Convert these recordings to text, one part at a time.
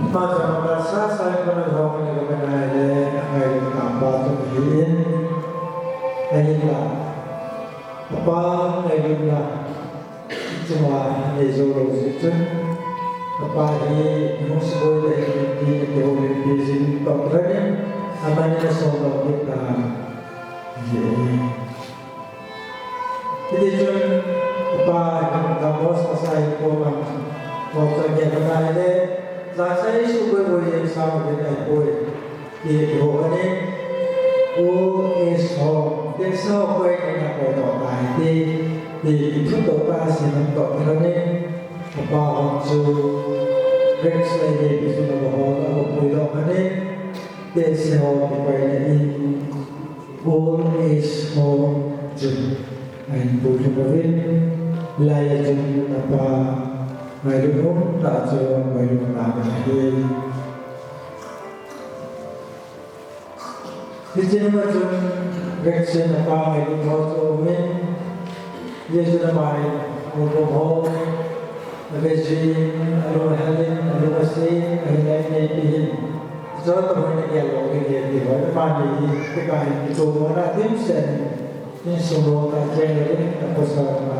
Macam bahasa saya pernah dengan ada agak tambah kemudian inilah apa inilah cuma ezoro itu apa ini musuh dari di teori bisnis dokternya namanya soal kita jadi cuma apa kamu selesai pulang waktunya kemarin Saya suka boleh sama dengan boleh di bawah ni, esok boleh dengan boleh lain di tutup pasien untuk ni apa untuk rex lagi di sana bahawa apa boleh ni esok boleh ni esok jum, boleh boleh lain jum apa Mayroon tayo mayroon namin Hindi naman yung reaction na pa mayroon mo sa umin Yesu na may umuho Nag-reaction, alumahalin, alumasin, ahinay na ipihin So ito mo nagyalo kaya di ba? Napani, kakain ito mo natin siya Yung sumunod na general tapos sa mga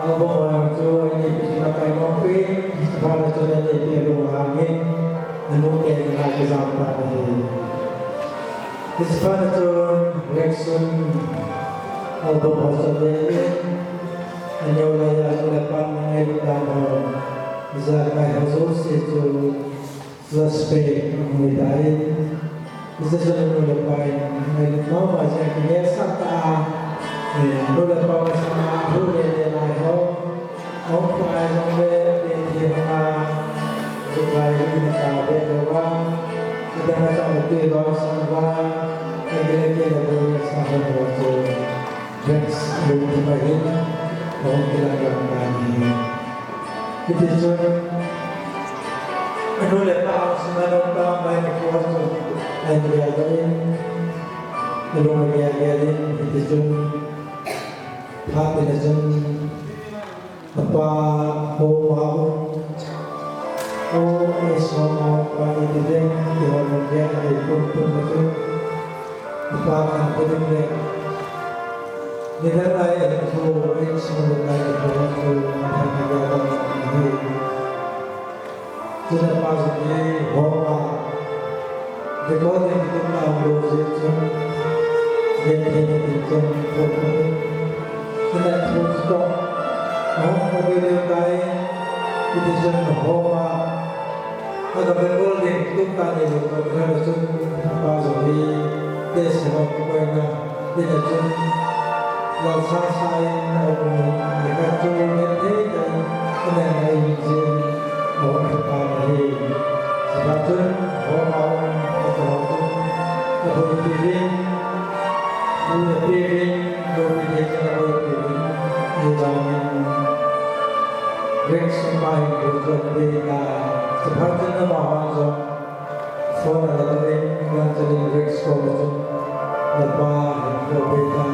Ang mga ito ay ipinakay mo para ito na ipinong hangin nanukin ang kasama natin. Kasi para ito reaction ang bumosa natin anyaw na yung lapan ng ilutan mo isa may Jesus ito suspect ang umitain isa sa nulapay ng ilutan mo masya kinesa taa nulat pa sa mga huli Ông phải trong đây thì mà lúc này mình cả bên đó và chúng ta trong một cái đó sang và cái kia là tôi sang một số rex đúng như vậy ông cái là làm bài cái gì chứ anh nói là tao xin anh tao bài này có số anh bây giờ đây lúc bây giờ đây thì chúng phát hiện là chúng apa mau esok pagi ini dia mungkin ikut itu apa akan terjadi dengan lain itu semuanya itu akan terjadi sudah pasti bahwa jika kita tahu itu jadi itu kita terus Ông có biết điều cái dân của họ mà gặp cái câu chuyện chúng ta thì được một cái là chúng bao giờ đi để sử dụng cái này để là chúng làm sao sai ông để các chú nhận thấy cái này là gì ông thực hành thì và chúng họ bảo họ chúng đi viên rồi đi cho nó đi Rex sampai berjumpa seperti nama macam phone ada yang jadi Rex kalau lepas berbeda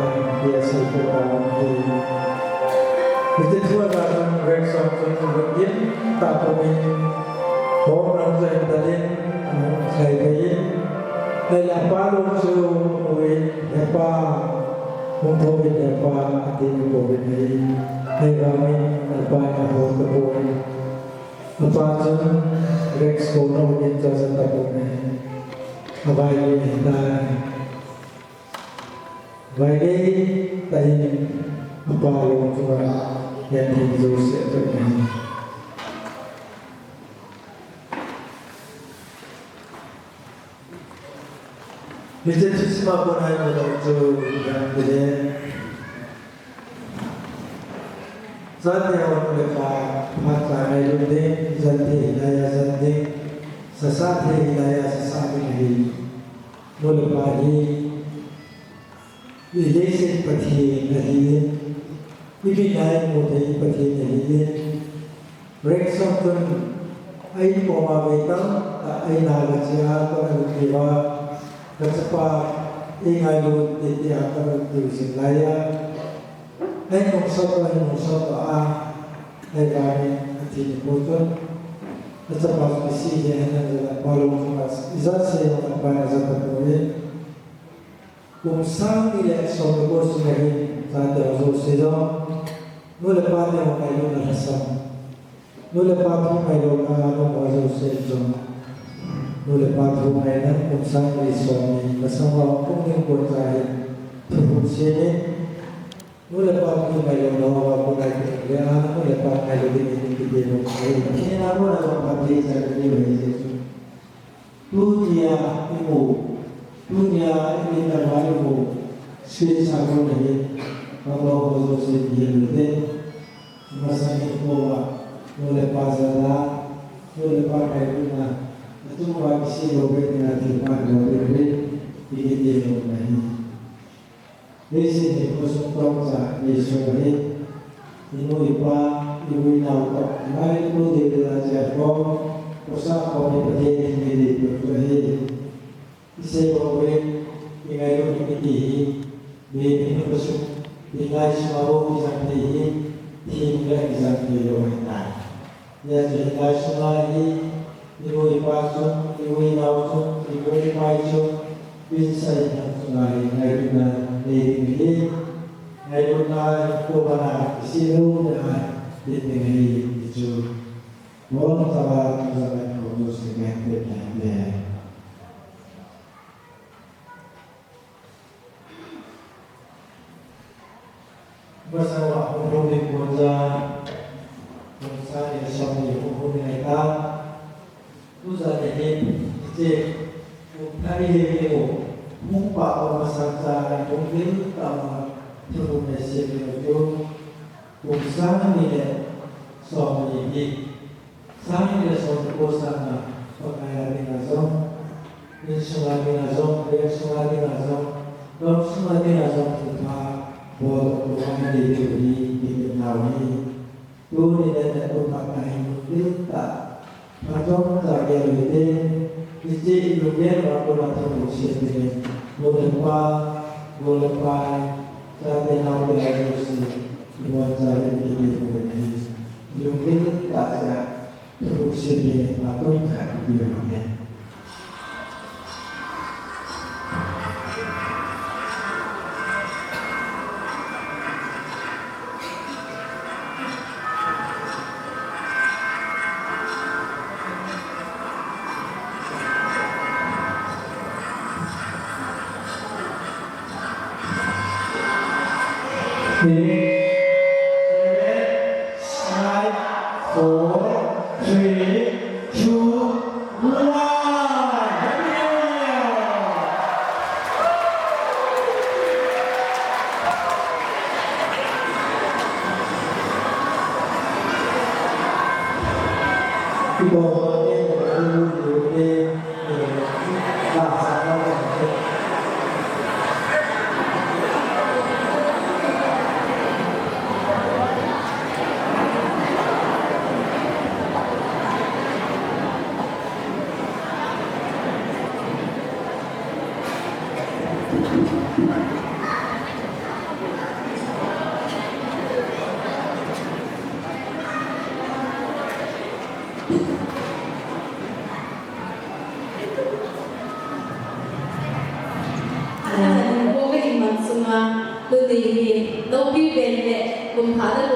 biasa berlawan itu semua dalam Rex sampai begin tak boleh orang yang tadi saya beri lepas itu lepas untuk lepas hati covid ini Hai kami lepas tahun kebun lepas itu Rex kono itu serta punya apa ini dan baik tadi apa yang cuma yang hidup seterusnya Bisa semua pun ada itu yang dia Zat yang mereka mata air ini zanti daya zanti sesati daya sesati ini mulai pagi ilesi pati ini ini naik mulai pati ini mereka pun air poma betang air naga cia kalau kita kesepak ingai lu tidak akan diusin layak Ay nung soto ในการที่จะพูดกันและจะบอกวิธีที่ให้เราจะบอลงมาอิสระเสียงมาไปจะเป็นตัวเองกลุ่มสร้างที่ได้ส่งไปบนสิ่งนี้การเดินสู่สิ่งนั้นนู่นแหละปาร์ตี้ของใครนู่นแหละสัมนู่นแหละปาร์ตี้ของใครนู่นแหละนู่นแหละสู่สิ่งนั้นนู่นแหละปาร์ตี้ของใครนั้นกลุ่มสร้างที่ส่งนี้มาสร้างว่าพวกนี้ควรใจทุกสิ่งนี้นู่นแหละปาร์ตี้ของใครนู่นแหละว่าพวกนั้นเรียนนู่นแหละปาร์ตี้ของใครนู่นแหละที่เดียวกันที่นั่นว่าเราปาร์ตี้จะเป็นยังไงdunia ibu dunia ini terbaik ibu sih sangat ini kalau khusus dia itu masa itu mulai pasar mulai pakai guna itu buat si robek dengan tempat robek ini dia ini di sini khusus proses di sini ibu tahu tak mana itu dia belajar kok usaha kau berjaya sendiri berjaya isi kau dengan ini ini khusus dengan semua bisa ini hingga bisa dilakukan ya dengan semua ini ibu ipasung ibu nausung ibu ipasung bisa yang semua ini dengan ini dengan kubana isi lu dengan ini itu Mohon sabar sampai putus dengan dia. Bersama umum di Ponza, Ponza yang suami umum mereka, Ponza ini cek, hari ini mumpa masalah mungkin sama cukup mesej itu, Ponza ini suami ini. Sami dia suatu kosan pakaian dinazam, ini semua dinazam, dia semua dinazam, dalam semua dinazam kita buat rumah di Nawi, tu ni dan rumah kain kita, macam sahaja itu, isi luar waktu macam musim ini, boleh sahaja Nawi ada musim, buat sahaja ini mungkin tak ada. Terus ini lakukan di rumahnya. Hãy subscribe cho kênh Ghiền Mì Gõ để không bỏ lỡ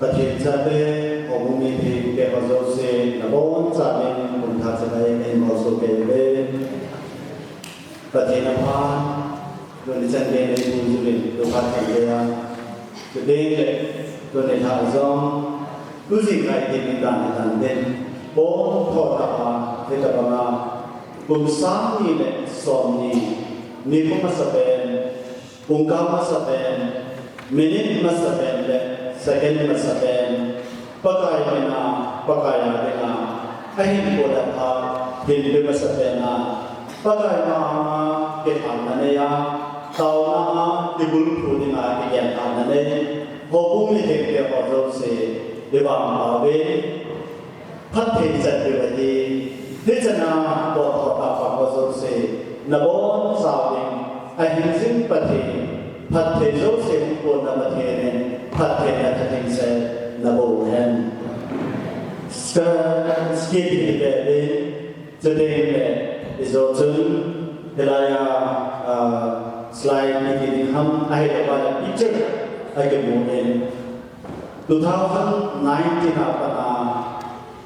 ประเทศชาติของมีทีเกี่ยวกับโซเชียลนับวันจะเป็นคนทัศนัยในมอสุเกเบประเทศนภาโดยฉันเป็นในภูมิสุรินทร์ตัวพัฒน์แห่งเดียตัวเด็กตัวในทางซองรู้สิ่งใดที่มีการในทางเด่นโบ้ทอดตาเทตบาบุญสามีและสอมนี้มีผู้มาสเปนบุญกามาสเปนมินิมาสเปนและsecond masaben pakai mena pakai adena ahin bola tha hindu masabena pakai ma ke thanane ya tauna dibul phudina ke yan thanane hobung ni the ke hozo se deba mawe phat the chat de wadi dechana bo thota pa hozo se nabon sawing ahin sin pathe phat the zo se ko na pathe neพัฒนาทัศน์เสนระบบแห่งสกิลที่แบบนี้จะได้แบบอิสระจนเวลาสไลด์ที่ดีทำให้เราได้พิจารณาให้กับโมเดล2019ที่นับกันมา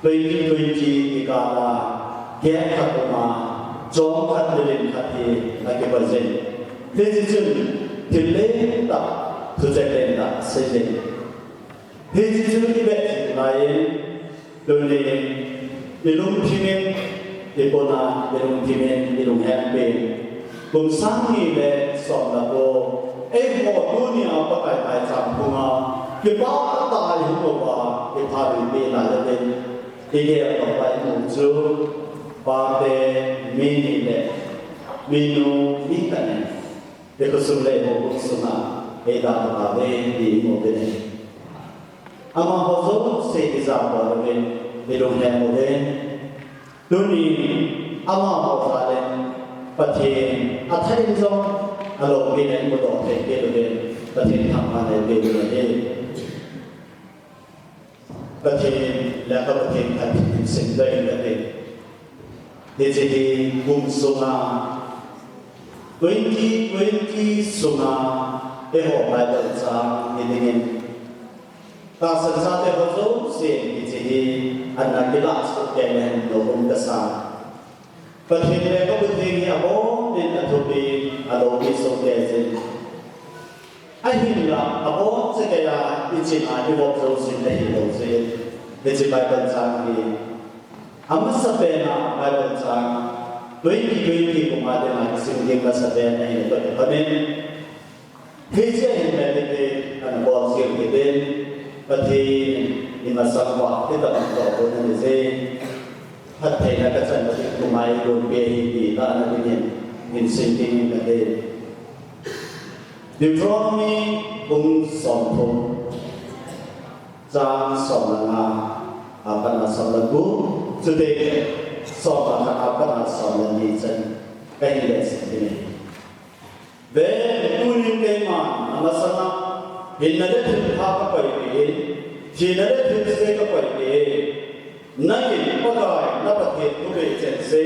2020ที่กาลาแก้ขัดมาจอมขัดเดินขัดที่ให้กับประเทศที่จริงที่เล่นต่อทุกอย่างได้เสร็จที่จริงที่แบบไหนโดยในลุงที่มีที่ปนาในลุงที่มีในลุงแฮมเป็นลุงสร้างนี่แบบสองระบบหมดดูนี่เอาไปไปจำพงอ่ะที่บ้านตายหัวว่าที่พาไปเป็นอะไรเป็นที่เกี่ยวกับไปหมู่จูปาเตมินิแบบเมนูมิกันเนี่ยเด็กสุดเลยหัวสุนัขEda tabe di modene. Ama hozo se example again. They don't have modene. Duni ama hozalen patin athain zo alo binen modo te binen patin thamane binen patin la ka patin patin sindai late. Dejedi bum sunga 2020 sunga ehok mai dan sang hidingin ta sansa te hozo se hiji anna kila asuk kemen lobum dasa pathin le ko buddhi ni abo din athubi alobi so ke sin ahin la abo se ke ya ichin a di bok so sin le lo se hiji mai dan sang ni amasapena mai dan sang 2020 ko ma de ma sin ke ka sapena ni ko de panen Hijau yang berarti anda bawa siang kita, berarti di masa waktu kita untuk bukan ini, hati nak kesan berarti kumai dompet di tanah ini, insentif berarti. Deuteronomy bung sompo, jang somlanga, apa nak somlagu, sudah somlanga apa nak somlangi jen, kayak ini. Betul keiman, nama sana hinare thilha ka pariye, hinare thilse ka pariye, naik pagai napathe tube jense,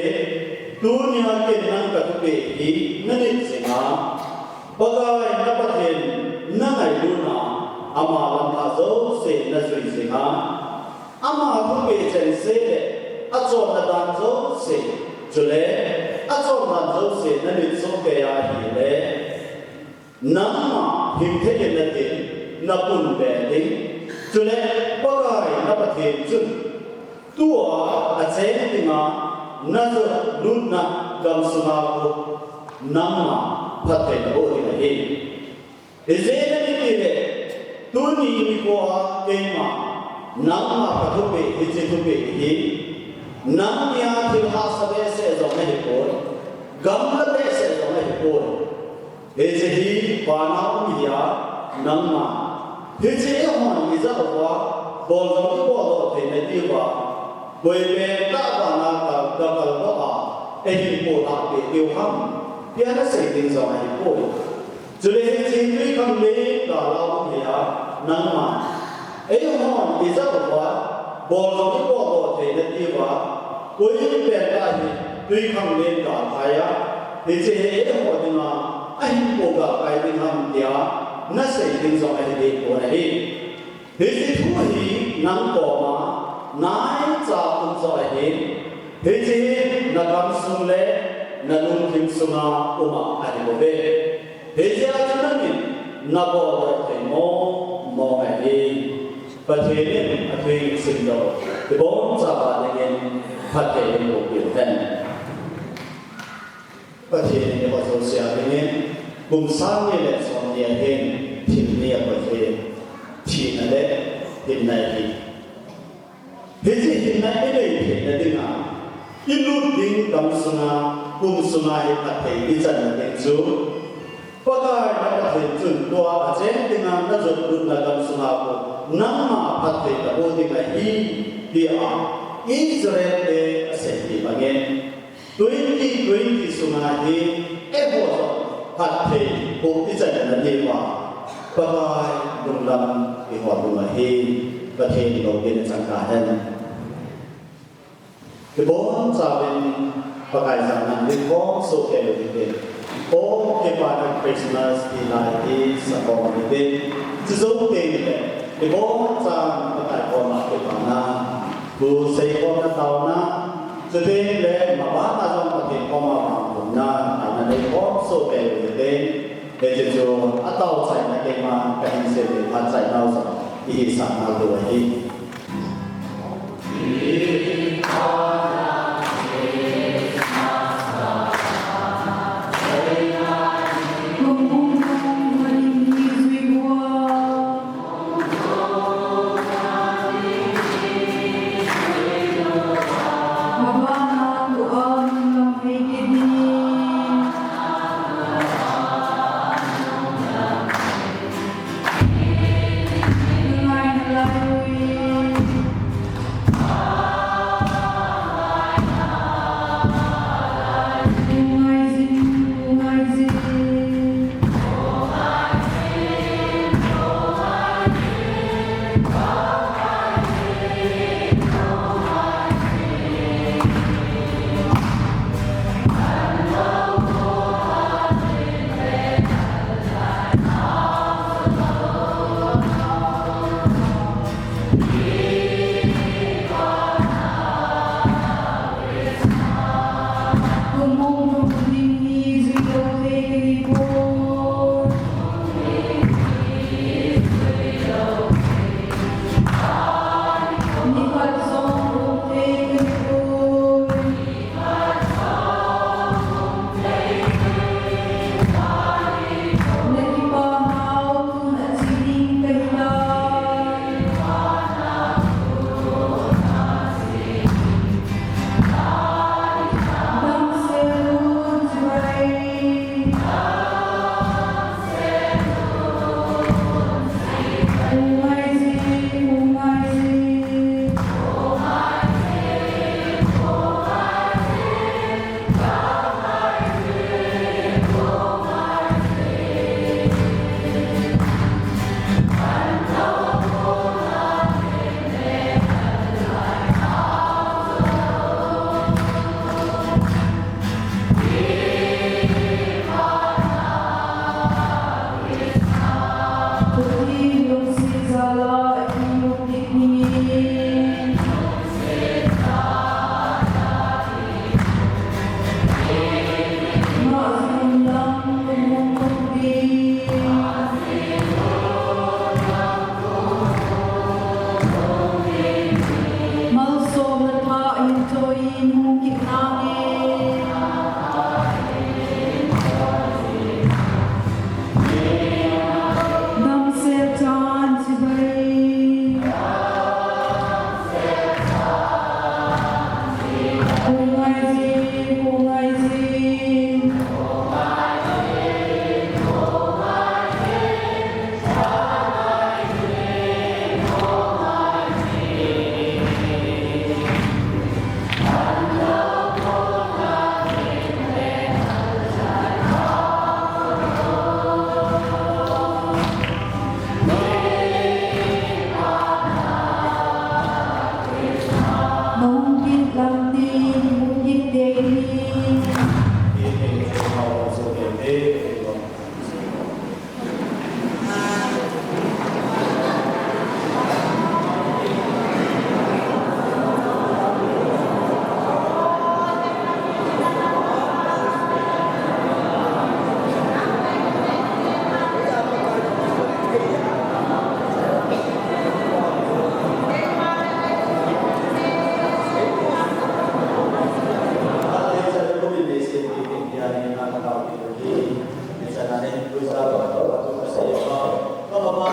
dunia ke nang ka tube hi nanit singa, pagai napathe nangai luna, ama lamazo se nasri singa, ama tube jense le, aco nadanzo se, jule, aco nadanzo se nanit so kaya hi le. Nama himtheke nate napun bende jule pagai napathe jun tua achen tinga nazo lunna gamsuna ko nama phathe ko hi ezena nikile tuni ni ko kema nama pathupe hichithupe hi namya thilha sabe se zo ne ko gamla de se zo ne ko Hiji panau dia nama. Hiji orang bisa apa? Bolong tu bolong tidak tiba. Boleh tak panau kalau doa. Ini bolak diuham. Dia ada setting sama itu. cho nên chỉ tuy không lấy cả lâu thì nắng mà ấy họ thì rất là quá bỏ lòng cái bỏ thì nó đi quá cuối bên ta thì tuy không lên cả phải thì chỉ ấy họ thì mà anh cố gắng cái bên hầm thì nó sẽ đến rồi thì của này thì chỉ thu hi nắng cỏ mà nãy giờ cũng rồi thì chỉ là cầm sung lệ là luôn kiếm sung mà anh có về thế giờ chúng ta nhìn nó bỏ được thì mò cái đi và thế nên thuê sinh đầu thì bốn giờ bạn nên phát triển một biểu hiện và thế nên họ số xe thế nên cùng sáng như là son nhẹ hơn thì nhẹ và thế thì là đấy hiện nay thì thế thì hiện nay cái này thì là thế nào in luôn tiếng cầm cùng sung hay phát triển cái chân là cái chú có cái đã có thể chuẩn đoán là trên tiếng Anh đã dùng được là cầm sung của nắm mà phát triển là vô tình là đi Israel để sẽ đi bằng nghe 2020 sung thì em bỏ rồi phát triển của cái chân là đi vào có cái đồng lâm thì họ đồng là và thêm đầu tiên là sang cả hơn cái bốn giờ bên và cái rằng là những có số kẻ được tiền có cái bài Christmas thì lại đi sản phẩm được tiền chứ giống tiền thì bốn giờ và cái con mà cái bằng na dù xây con nó tàu na cho nên là mà bán ra trong cái tiền con mà bằng cũng na là đây có số kẻ được tiền để cho tàu chạy là cái mà cái hình sẽ để phát chạy đâu rồi thì sản nào được đi Hallelujah.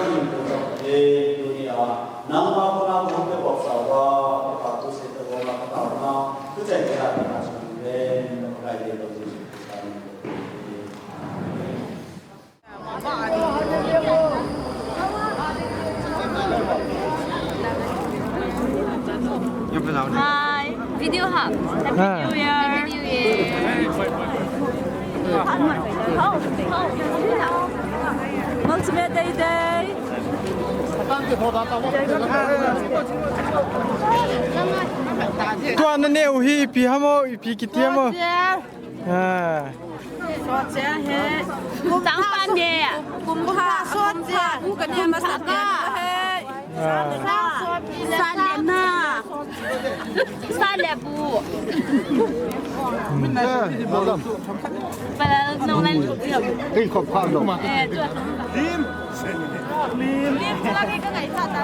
你不着有你啊，那么那我们บอกสาวว่าปากตัวเสร็จตัวเราต่อมาก็จะได้ประชาชนเป็นใครเดียวกันHi, video hub. Happy New Year. Happy New Year. Multimedia Day. Tuan ni uhi pi hamo pi kitia mo. Ah. 张半边，公哈说姐，我跟你们三个，三连呐，3连不。本来弄来煮这个。哎，可怕了。哎，对。这个可以跟俺一起打。